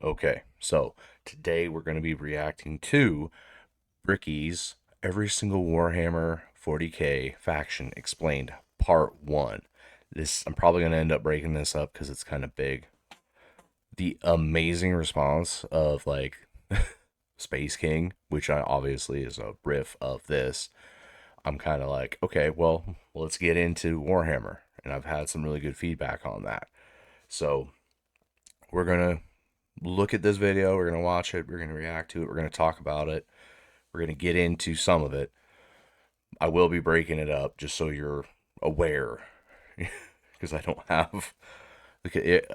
Okay, so today we're going to be reacting to Bricky's Every Single Warhammer 40k Faction Explained Part 1. I'm probably going to end up breaking this up because it's kind of big. The amazing response of Space King, which obviously is a riff of this. I'm kind of like, okay, well, let's get into Warhammer. And I've had some really good feedback on that. So we're going to look at this video, we're going to watch it, we're going to react to it, we're going to talk about it, we're going to get into some of it. I will be breaking it up just so you're aware, because I don't have,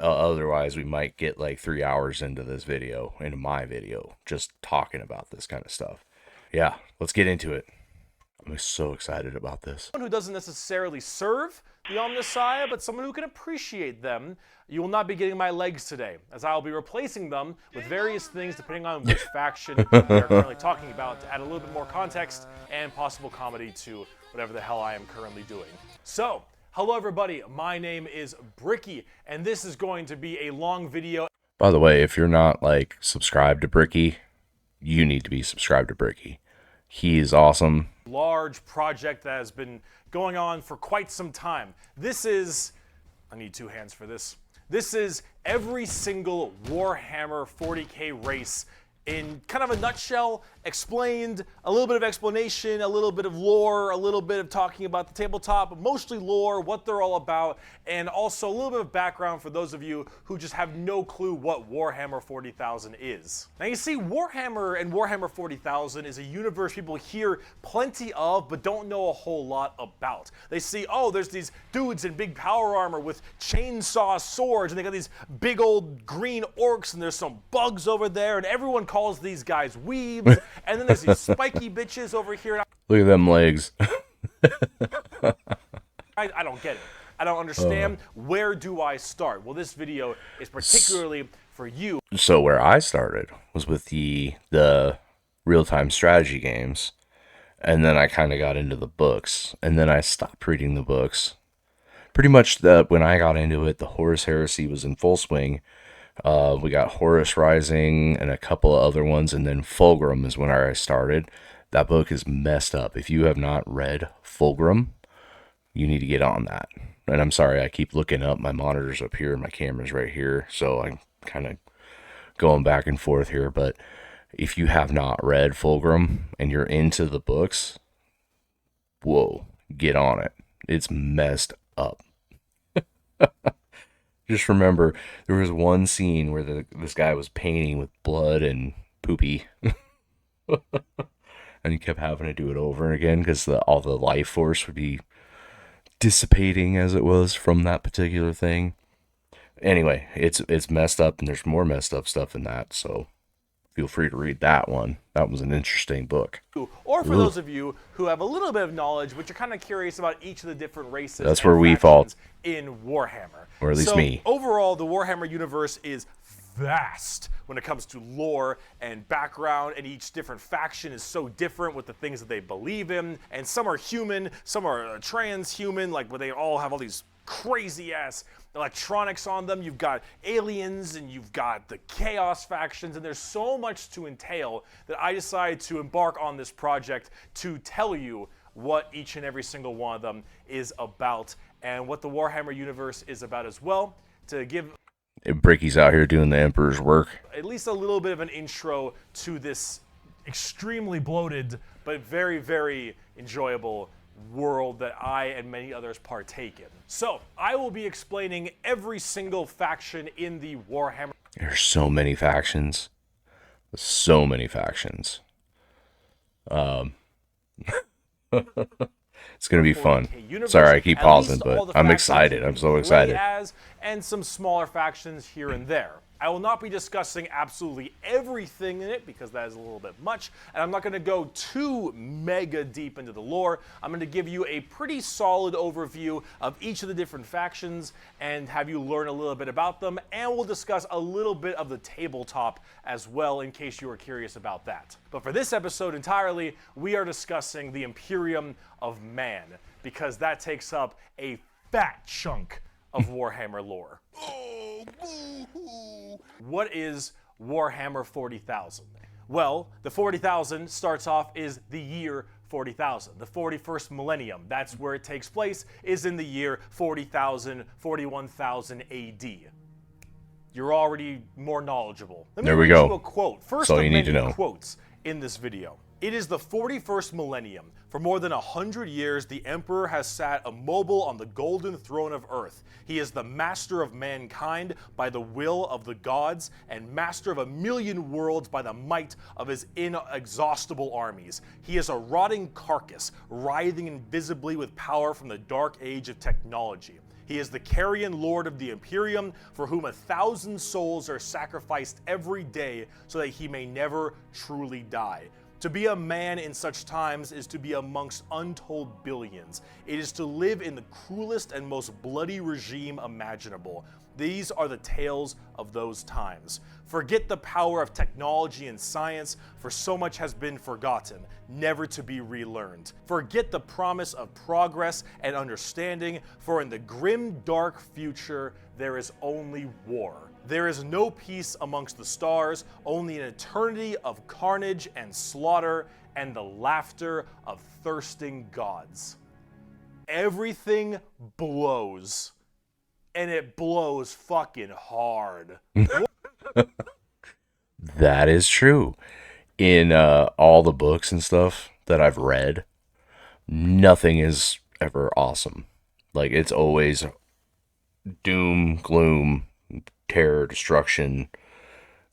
otherwise we might get like 3 hours into this video, into my video, just talking about this kind of stuff. Yeah, let's get into it. I'm so excited about this. Someone who doesn't necessarily serve the Omnissiah, but someone who can appreciate them. You will not be getting my legs today, as I will be replacing them with various things depending on which faction we are currently talking about, to add a little bit more context and possible comedy to whatever the hell I am currently doing. So, hello everybody, my name is Bricky, and this is going to be a long video. By the way, if you're not subscribed to Bricky, you need to be subscribed to Bricky. He is awesome. Large project that has been going on for quite some time. This is, I need 2 hands for this. This is every single Warhammer 40k race in kind of a nutshell, explained, a little bit of explanation, a little bit of lore, a little bit of talking about the tabletop, but mostly lore, what they're all about, and also a little bit of background for those of you who just have no clue what Warhammer 40,000 is. Now you see, Warhammer and Warhammer 40,000 is a universe people hear plenty of, but don't know a whole lot about. They see, oh, there's these dudes in big power armor with chainsaw swords, and they got these big old green orcs, and there's some bugs over there, and everyone calls these guys weebs. And then there's these spiky bitches over here. Look at them legs. I don't get it. I don't understand. Where do I start? Well, this video is particularly for you. So where I started was with the real-time strategy games. And then I kind of got into the books. And then I stopped reading the books. Pretty much when I got into it, the Horus Heresy was in full swing. We got Horus Rising and a couple of other ones, and then Fulgrim is when I started. That book is messed up. If you have not read Fulgrim, you need to get on that. And I'm sorry, I keep looking up. My monitor's up here and my camera's right here, so I'm kind of going back and forth here. But if you have not read Fulgrim and you're into the books, whoa, get on it. It's messed up. Just remember, there was one scene where this guy was painting with blood and poopy. And he kept having to do it over again because all the life force would be dissipating as it was from that particular thing. Anyway, it's messed up, and there's more messed up stuff in that, so feel free to read that one. That was an interesting book. Or for those of you who have a little bit of knowledge, but you're kind of curious about each of the different races. That's where we fall. In Warhammer. Or at least me. Overall, the Warhammer universe is vast when it comes to lore and background, and each different faction is so different with the things that they believe in, and some are human, some are transhuman, where they all have all these crazy ass electronics on them. You've got aliens, and you've got the chaos factions, and there's so much to entail that I decided to embark on this project to tell you what each and every single one of them is about, and what the Warhammer universe is about as well, to give Bricky's out here doing the Emperor's work. At least a little bit of an intro to this extremely bloated but very, very enjoyable world that I and many others partake in. So, I will be explaining every single faction in the Warhammer. There's so many factions. So many factions. It's going to be fun. Sorry, I keep pausing, but I'm excited. I'm so excited. And some smaller factions here and there. I will not be discussing absolutely everything in it because that is a little bit much, and I'm not going to go too mega deep into the lore. I'm going to give you a pretty solid overview of each of the different factions and have you learn a little bit about them, and we'll discuss a little bit of the tabletop as well in case you are curious about that. But for this episode entirely, we are discussing the Imperium of Man because that takes up a fat chunk of Warhammer lore. What is Warhammer 40,000. Well, the 40,000 starts off is the year 40,000. The 41st millennium, that's where it takes place, is in the year 40,000, 41,000 AD. You're already more knowledgeable. Let me There we read go. you a quote. First That's all of you need to many know. quotes in this video. It is the 41st millennium. For more than 100 years, the Emperor has sat immobile on the golden throne of Earth. He is the master of mankind by the will of the gods, and master of 1,000,000 worlds by the might of his inexhaustible armies. He is a rotting carcass, writhing invisibly with power from the dark age of technology. He is the carrion lord of the Imperium, for whom 1,000 souls are sacrificed every day so that he may never truly die. To be a man in such times is to be amongst untold billions. It is to live in the cruelest and most bloody regime imaginable. These are the tales of those times. Forget the power of technology and science, for so much has been forgotten, never to be relearned. Forget the promise of progress and understanding, for in the grim, dark future, there is only war. There is no peace amongst the stars, only an eternity of carnage and slaughter and the laughter of thirsting gods. Everything blows. And it blows fucking hard. That is true. In all the books and stuff that I've read, nothing is ever awesome. Like, it's always doom, gloom, terror, destruction.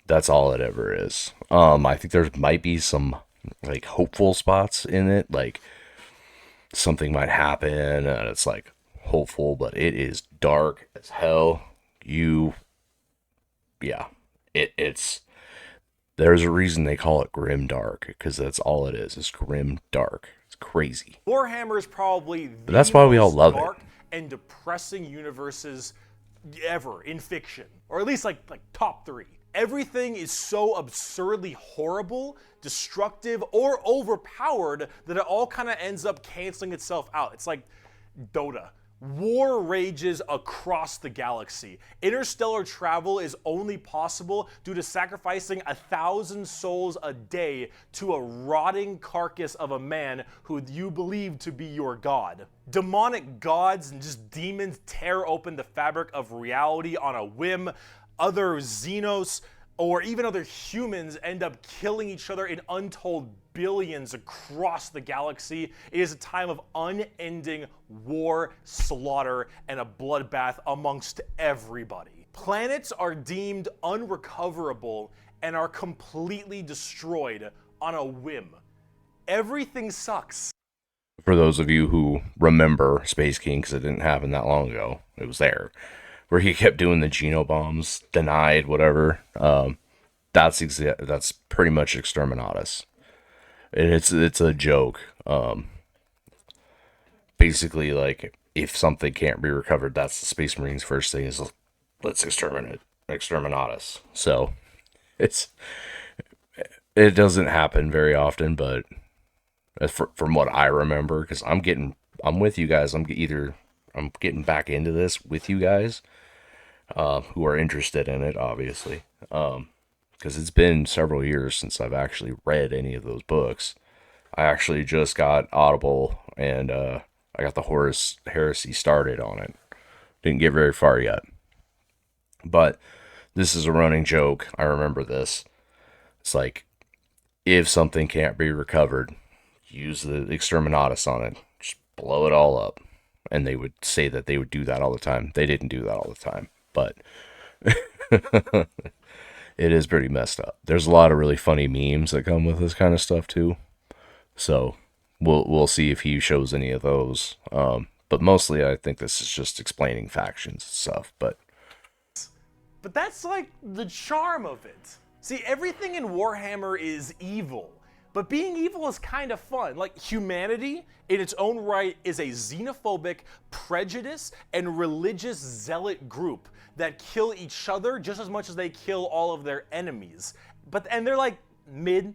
That's all it ever is. I think there might be some like hopeful spots in it, like something might happen and it's like hopeful, but it is dark as hell. Yeah, it's there's a reason they call it grim dark, because that's all it is. It's grim dark. It's crazy. Warhammer is probably the That's why we all most love it. dark and depressing universes ever in fiction, or at least like top 3. Everything is so absurdly horrible, destructive, or overpowered that it all kind of ends up canceling itself out. It's like Dota. War rages across the galaxy. Interstellar travel is only possible due to sacrificing 1,000 souls a day to a rotting carcass of a man who you believe to be your god. Demonic gods and just demons tear open the fabric of reality on a whim. Other Xenos or even other humans end up killing each other in untold billions across the galaxy. It is a time of unending war, slaughter, and a bloodbath amongst everybody. Planets are deemed unrecoverable and are completely destroyed on a whim. Everything sucks. For those of you who remember Space King, because it didn't happen that long ago, it was there, where he kept doing the genobombs, denied, whatever. That's pretty much Exterminatus. And it's a joke. Basically, like, if something can't be recovered, that's the Space Marines' first thing is, let's Exterminatus. So it doesn't happen very often, but from what I remember, because I'm with you guys. I'm getting back into this with you guys, who are interested in it, obviously. Because it's been several years since I've actually read any of those books. I actually just got Audible, and I got the Horus Heresy started on it. Didn't get very far yet. But this is a running joke. I remember this. It's like, if something can't be recovered, use the Exterminatus on it. Just blow it all up. And they would say that they would do that all the time. They didn't do that all the time. But it is pretty messed up. There's a lot of really funny memes that come with this kind of stuff too. So we'll see if he shows any of those. But mostly I think this is just explaining factions and stuff. But that's like the charm of it. See, everything in Warhammer is evil. But being evil is kind of fun. Like, humanity, in its own right, is a xenophobic, prejudice, and religious zealot group that kill each other just as much as they kill all of their enemies. And they're like mid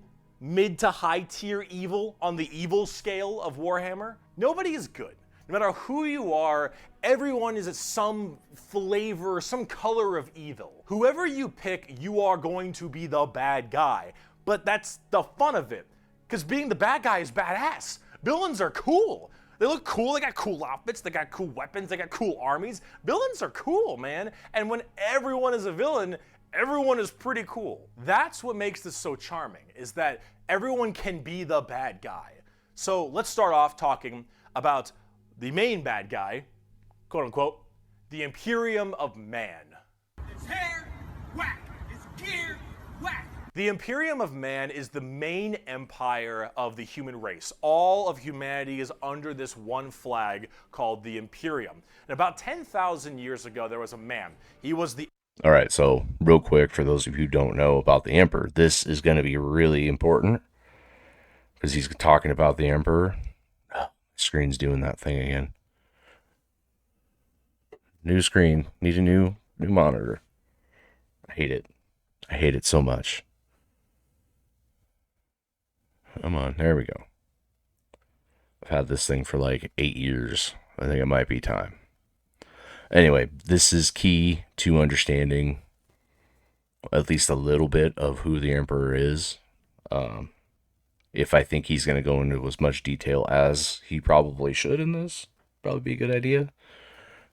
to high tier evil on the evil scale of Warhammer. Nobody is good. No matter who you are, everyone is some flavor, some color of evil. Whoever you pick, you are going to be the bad guy. But that's the fun of it, because being the bad guy is badass. Villains are cool. They look cool, they got cool outfits, they got cool weapons, they got cool armies. Villains are cool, man. And when everyone is a villain, everyone is pretty cool. That's what makes this so charming, is that everyone can be the bad guy. So let's start off talking about the main bad guy, quote unquote, the Imperium of Man. It's hair, whack. It's gear, whack. The Imperium of Man is the main empire of the human race. All of humanity is under this one flag called the Imperium. And about 10,000 years ago, there was a man. He was the... All right, so real quick, for those of you who don't know about the Emperor, this is going to be really important because he's talking about the Emperor. Screen's doing that thing again. New screen. Need a new monitor. I hate it. I hate it so much. Come on, there we go. I've had this thing for like 8 years. I think it might be time. Anyway, this is key to understanding at least a little bit of who the Emperor is. If I think he's going to go into as much detail as he probably should in this, probably be a good idea.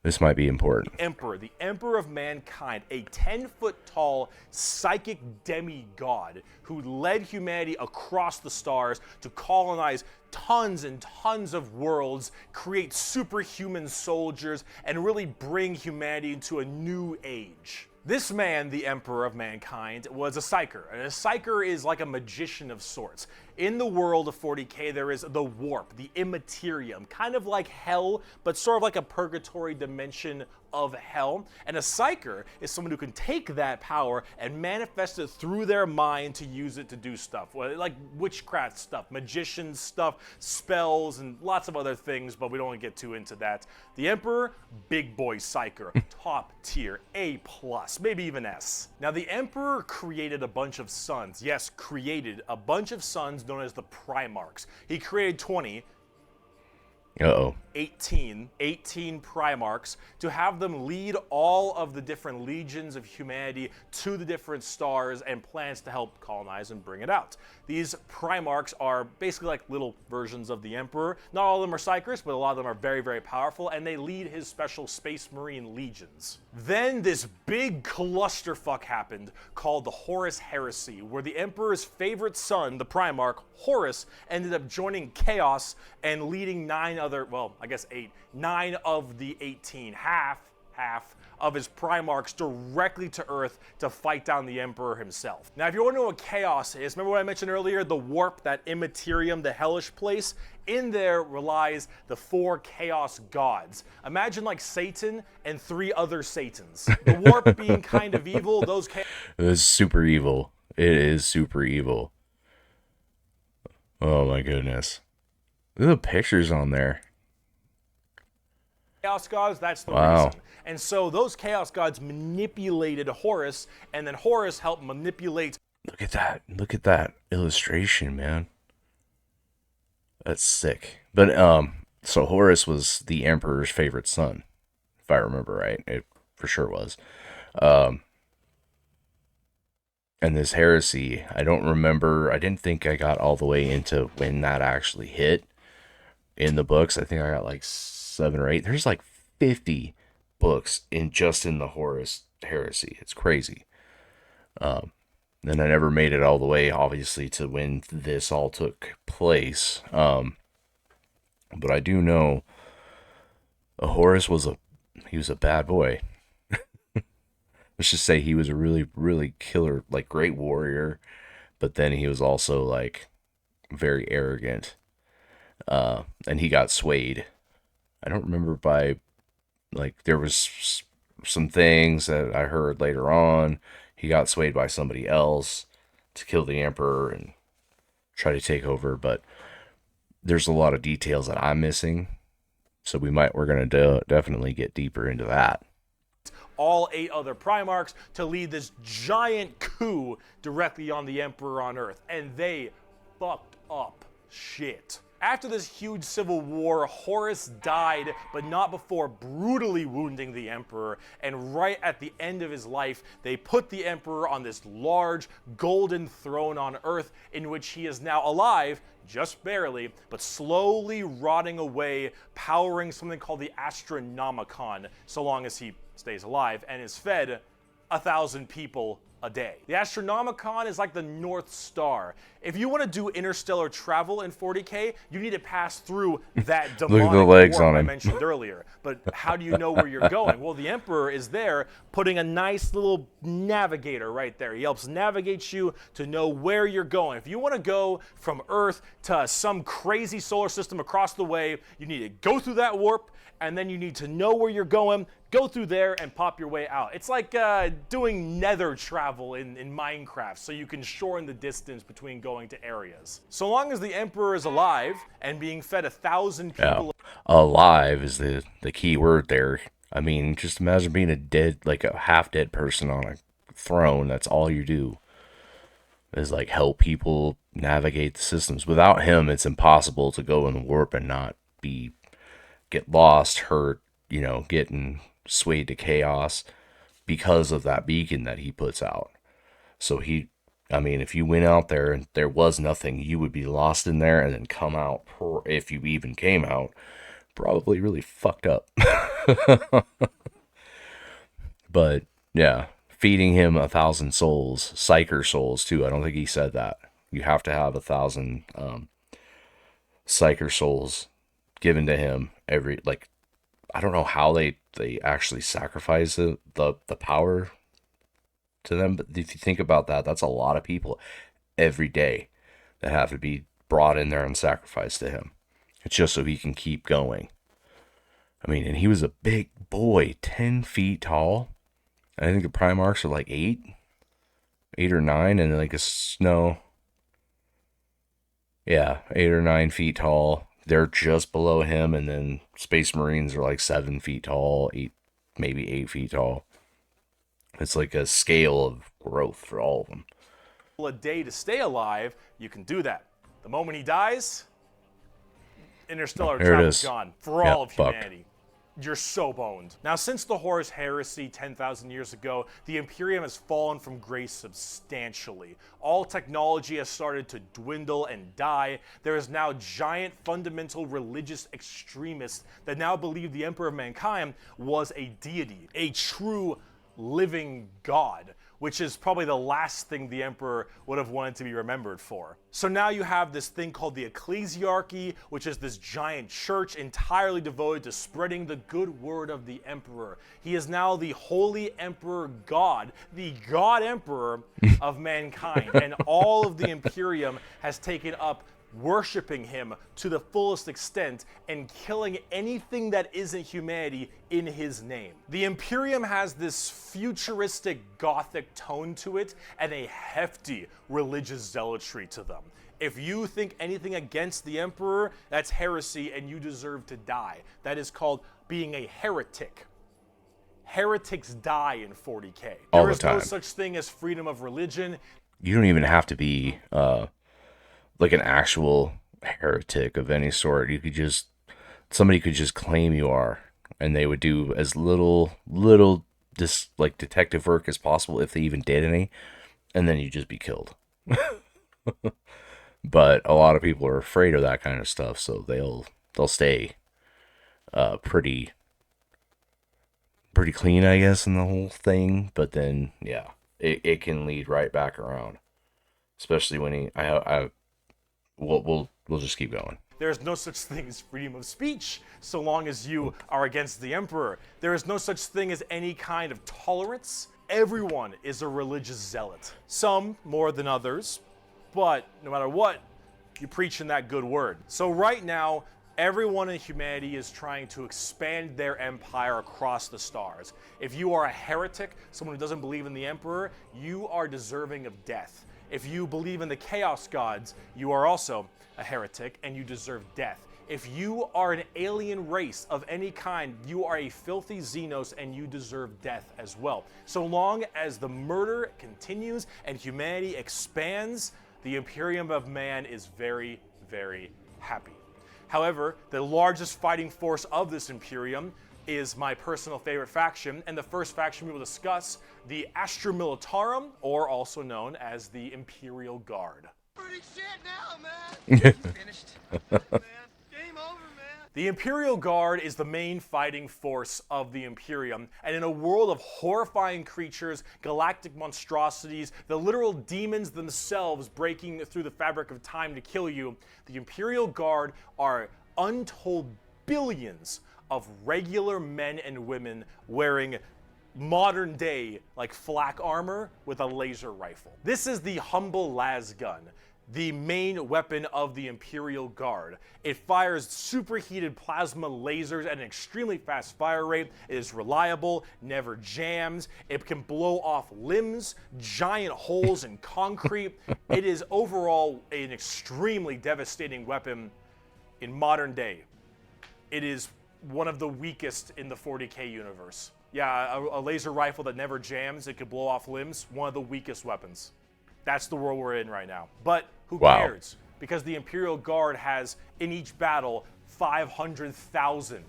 This might be important. The Emperor of Mankind, a 10-foot-tall psychic demigod who led humanity across the stars to colonize tons and tons of worlds, create superhuman soldiers, and really bring humanity into a new age. This man, the Emperor of Mankind, was a psyker. And a psyker is like a magician of sorts. In the world of 40k, there is the warp, the immaterium, kind of like hell, but sort of like a purgatory dimension of hell. And a psyker is someone who can take that power and manifest it through their mind to use it to do stuff, like witchcraft stuff, magician stuff, spells, and lots of other things, but we don't want to get too into that. The Emperor, big boy psyker, top tier, A+, maybe even S. Now, the Emperor created a bunch of sons. Yes, created a bunch of sons known as the Primarchs. He created 20, 18 Primarchs to have them lead all of the different legions of humanity to the different stars and plans to help colonize and bring it out. These Primarchs are basically like little versions of the Emperor. Not all of them are psychers, but a lot of them are very, very powerful, and they lead his special Space Marine legions. Then this big clusterfuck happened called the Horus Heresy, where the Emperor's favorite son, the Primarch, Horus, ended up joining Chaos and leading 9 of the 18, half of his Primarchs directly to Earth to fight down the Emperor himself. Now, if you want to know what Chaos is, remember what I mentioned earlier, the warp, that immaterium, the hellish place? In there relies the 4 Chaos gods. Imagine like Satan and 3 other Satans. The warp being kind of evil, those It is super evil. It is super evil. Oh my goodness. Look at the pictures on there. Chaos gods, that's the reason. And so those Chaos gods manipulated Horus, and then Horus helped manipulate... Look at that. Look at that illustration, man. That's sick. But, so Horus was the Emperor's favorite son, if I remember right. It for sure was. And this heresy, I don't remember, I didn't think I got all the way into when that actually hit in the books. I think I got like 7 or 8. There's like 50 books in the Horus heresy. It's crazy. Then I never made it all the way, obviously, to when this all took place. But I do know Horus was a bad boy. Let's just say he was a really, really killer, like great warrior, but then he was also like very arrogant. And he got swayed. I don't remember by, like, there was some things that I heard later on. He got swayed by somebody else to kill the Emperor and try to take over, but there's a lot of details that I'm missing. So we're going to definitely get deeper into that. All 8 other Primarchs to lead this giant coup directly on the Emperor on Earth. And they fucked up shit. After this huge civil war, Horus died, but not before brutally wounding the Emperor, and right at the end of his life, they put the Emperor on this large golden throne on Earth, in which he is now alive, just barely, but slowly rotting away, powering something called the Astronomicon, so long as he stays alive, and is fed 1,000 people a day. The Astronomicon is like the North Star. If you want to do interstellar travel in 40k, you need to pass through that demonic Look at the legs warp on I him. mentioned earlier. But how do you know where you're going? Well, the Emperor is there putting a nice little navigator right there. He helps navigate you to know where you're going. If you want to go from Earth to some crazy solar system across the way, you need to go through that warp, and then you need to know where you're going, go through there, and pop your way out. It's like doing nether travel in Minecraft, so you can shorten the distance between going to areas. So long as the Emperor is alive and being fed 1,000 people. Alive is the key word there. I mean, just imagine being a dead, like a half-dead person on a throne. That's all you do, is like help people navigate the systems. Without him, it's impossible to go in the warp and not get lost, hurt, getting swayed to chaos because of that beacon that he puts out. So if you went out there and there was nothing, you would be lost in there and then come out, if you even came out, probably really fucked up. But yeah, feeding him 1,000 souls, psyker souls too. I don't think he said that. You have to have 1,000 psyker souls given to him every, like, I don't know how they actually sacrifice the power to them, but if you think about that, that's a lot of people every day that have to be brought in there and sacrificed to him. It's just so he can keep going. I mean, and he was a big boy, 10 feet tall. I think the Primarchs are like 8 or 9, and like yeah, 8 or 9 feet tall. They're just below him, and then Space Marines are like 7 feet tall, maybe 8 feet tall. It's like a scale of growth for all of them. A day to stay alive, you can do that. The moment he dies, interstellar travel is gone for all of humanity. You're so boned. Now, since the Horus Heresy 10,000 years ago, the Imperium has fallen from grace substantially. All technology has started to dwindle and die. There is now giant fundamental religious extremists that now believe the Emperor of Mankind was a deity, a true living god, which is probably the last thing the Emperor would have wanted to be remembered for. So now you have this thing called the Ecclesiarchy, which is this giant church entirely devoted to spreading the good word of the Emperor. He is now the Holy Emperor God, the God Emperor of mankind, and all of the Imperium has taken up worshiping him to the fullest extent and killing anything that isn't humanity in his name. The Imperium has this futuristic gothic tone to it and a hefty religious zealotry to them. If you think anything against the Emperor, that's heresy and you deserve to die. That is called being a heretic. Heretics die in 40k. There is no such thing as freedom of religion. You don't even have to be like an actual heretic of any sort. Somebody could just claim you are, and they would do as little just like detective work as possible, if they even did any, and then you'd just be killed. But a lot of people are afraid of that kind of stuff, so they'll stay pretty clean, I guess, in the whole thing. But then yeah, it can lead right back around, especially when we'll just keep going. There is no such thing as freedom of speech so long as you are against the Emperor. There is no such thing as any kind of tolerance. Everyone is a religious zealot. Some more than others, but no matter what, you're preaching that good word. So right now, everyone in humanity is trying to expand their empire across the stars. If you are a heretic, someone who doesn't believe in the Emperor, you are deserving of death. If you believe in the Chaos Gods, you are also a heretic and you deserve death. If you are an alien race of any kind, you are a filthy Xenos and you deserve death as well. So long as the murder continues and humanity expands, the Imperium of Man is very, very happy. However, the largest fighting force of this Imperium is my personal favorite faction, and the first faction we will discuss, the Astra Militarum, or also known as the Imperial Guard. Pretty shit now, man. Finished. Man, game over, man. The Imperial Guard is the main fighting force of the Imperium, and in a world of horrifying creatures, galactic monstrosities, the literal demons themselves breaking through the fabric of time to kill you, the Imperial Guard are untold billions of regular men and women wearing modern day like flak armor with a laser rifle. This is the humble las gun, the main weapon of the Imperial Guard. It fires superheated plasma lasers at an extremely fast fire rate. It is reliable, never jams. It can blow off limbs, giant holes in concrete. It is overall an extremely devastating weapon in modern day. It is one of the weakest in the 40k universe. Yeah, a laser rifle that never jams, it could blow off limbs, one of the weakest weapons. That's the world we're in right now. But who cares? Because the Imperial Guard has, in each battle, 500,000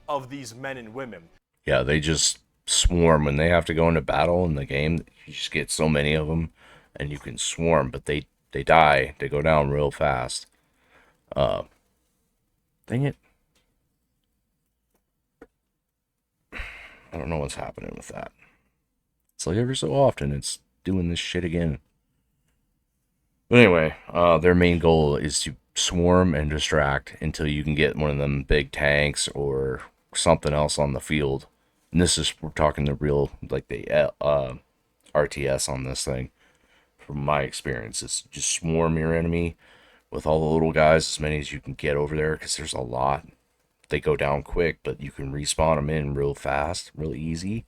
of these men and women. Yeah, they just swarm when they have to go into battle in the game. You just get so many of them, and you can swarm, but they die. They go down real fast. Dang it. I don't know what's happening with that. It's like every so often it's doing this shit again. But anyway, their main goal is to swarm and distract until you can get one of them big tanks or something else on the field. And this is, we're talking the real, like the RTS on this thing. From my experience, it's just swarm your enemy with all the little guys, as many as you can get over there, because there's a lot. They go down quick, but you can respawn them in real fast, really easy.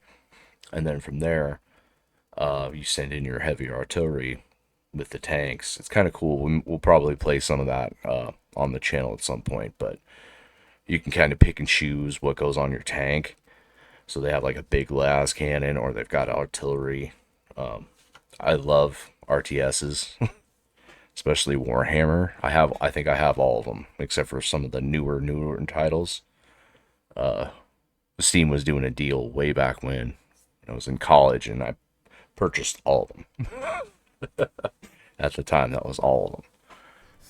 And then from there, you send in your heavy artillery with the tanks. It's kind of cool. We'll probably play some of that on the channel at some point, but you can kind of pick and choose what goes on your tank. So they have like a big las cannon, or they've got artillery. I love RTSs, especially Warhammer. I think I have all of them, except for some of the newer titles. Steam was doing a deal way back when I was in college, and I purchased all of them. At the time, that was all of them.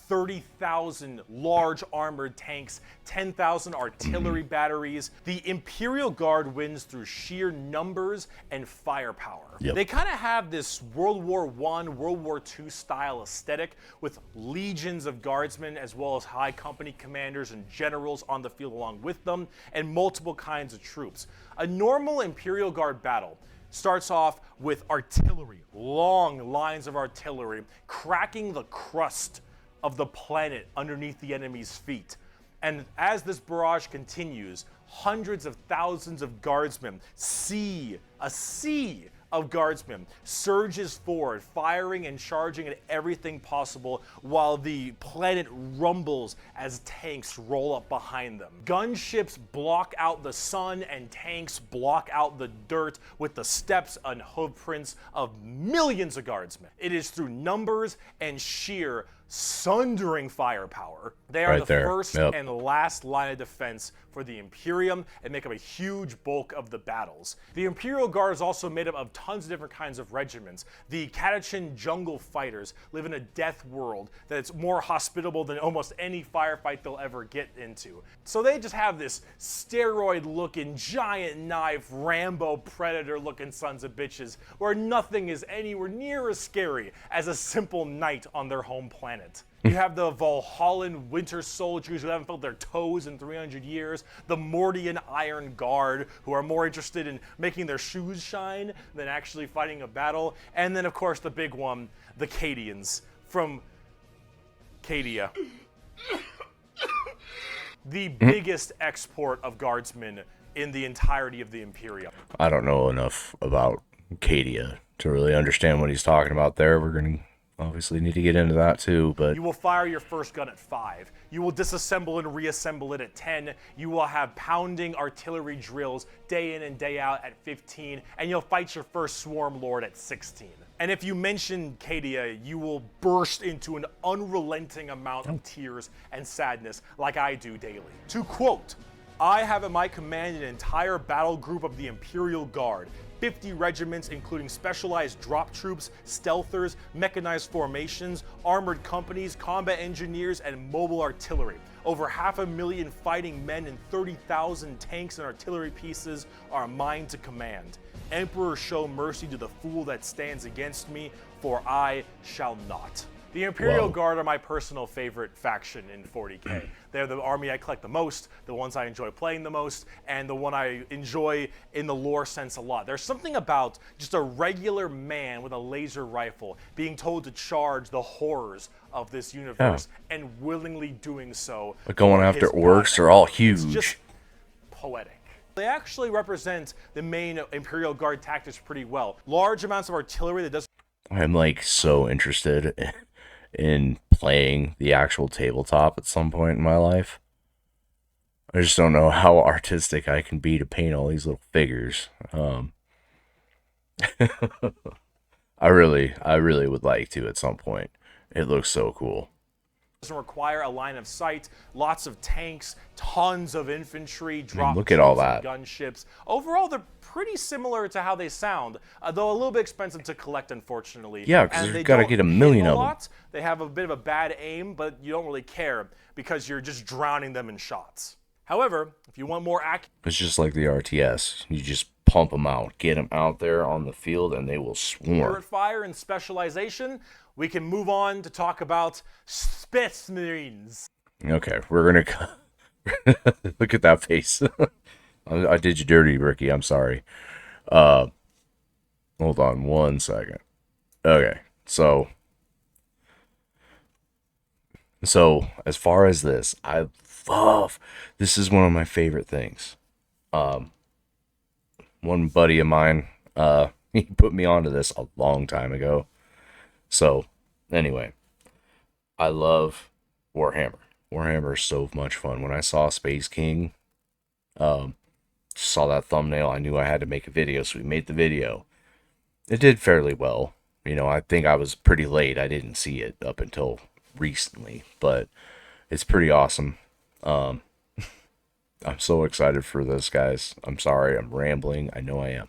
30,000 large armored tanks, 10,000 artillery batteries. The Imperial Guard wins through sheer numbers and firepower. Yep. They kind of have this World War I, World War II style aesthetic with legions of guardsmen as well as high company commanders and generals on the field along with them, and multiple kinds of troops. A normal Imperial Guard battle starts off with artillery, long lines of artillery, cracking the crust of the planet underneath the enemy's feet. And as this barrage continues, hundreds of thousands of guardsmen, a sea of guardsmen surges forward, firing and charging at everything possible while the planet rumbles as tanks roll up behind them. Gunships block out the sun and tanks block out the dirt with the steps and hoofprints of millions of guardsmen. It is through numbers and sheer sundering firepower. They are Right the there. first Yep. and last line of defense for the Imperium and make up a huge bulk of the battles. The Imperial Guard is also made up of tons of different kinds of regiments. The Catachin jungle fighters live in a death world that's more hospitable than almost any firefight they'll ever get into. So they just have this steroid-looking, giant knife, Rambo Predator-looking sons of bitches where nothing is anywhere near as scary as a simple knight on their home planet. You have the Valhallan Winter Soldiers who haven't felt their toes in 300 years, the Mordian Iron Guard who are more interested in making their shoes shine than actually fighting a battle, and then of course the big one, the Cadians from Cadia. The biggest export of guardsmen in the entirety of the Imperium. I don't know enough about Cadia to really understand what he's talking about there. We're going to obviously need to get into that too, but You will fire your first gun at 5. You will disassemble and reassemble it at 10. You will have pounding artillery drills day in and day out at 15, and you'll fight your first swarm lord at 16. And if you mention Cadia, you will burst into an unrelenting amount of tears and sadness like I do daily. To quote, I have at my command an entire battle group of the Imperial Guard, 50 regiments including specialized drop troops, stealthers, mechanized formations, armored companies, combat engineers, and mobile artillery. Over 500,000 fighting men and 30,000 tanks and artillery pieces are mine to command. Emperor, show mercy to the fool that stands against me, for I shall not. The Imperial Guard are my personal favorite faction in 40k. They're the army I collect the most, the ones I enjoy playing the most, and the one I enjoy in the lore sense a lot. There's something about just a regular man with a laser rifle being told to charge the horrors of this universe and willingly doing so. But going for after his orcs God. are all It's huge. just poetic. They actually represent the main Imperial Guard tactics pretty well. Large amounts of artillery that does I'm like so interested in playing the actual tabletop at some point in my life. I just don't know how artistic I can be to paint all these little figures. I really would like to at some point. It looks so cool. doesn't require a line of sight, lots of tanks, tons of infantry, drop look at all troops, and that. gunships. Overall, they're pretty similar to how they sound, though a little bit expensive to collect, unfortunately. Yeah, 'cause And you've they gotta don't get a hit million of 'em. lot. They have a bit of a bad aim, but you don't really care because you're just drowning them in shots. However, if you want more accurate It's just like the RTS. You just pump them out, get them out there on the field, and they will swarm. fire and specialization, we can move on to talk about Spetsmarines. Okay, we're gonna look at that face. I did you dirty, Bricky. I'm sorry. Hold on one second. Okay, so as far as this, I love. This is one of my favorite things. One buddy of mine, he put me onto this a long time ago. So, anyway, I love Warhammer. Warhammer is so much fun. When I saw Space King, saw that thumbnail, I knew I had to make a video, so we made the video. It did fairly well. You know, I think I was pretty late. I didn't see it up until recently, but it's pretty awesome. I'm so excited for this, guys. I'm sorry, I'm rambling. I know I am.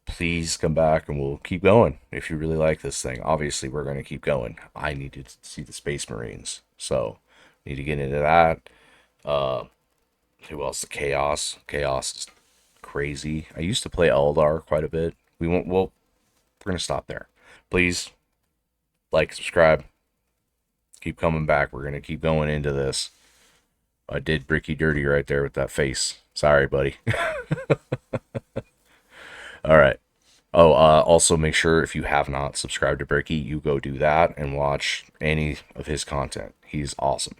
Please come back and we'll keep going if you really like this thing. Obviously, we're going to keep going. I need to see the Space Marines, so need to get into that. Who else? The Chaos. Chaos is crazy. I used to play Eldar quite a bit. We're going to stop there. Please like, subscribe. Keep coming back. We're going to keep going into this. I did Bricky dirty right there with that face. Sorry, buddy. All right. Oh, also make sure if you have not subscribed to Bricky, you go do that and watch any of his content. He's awesome.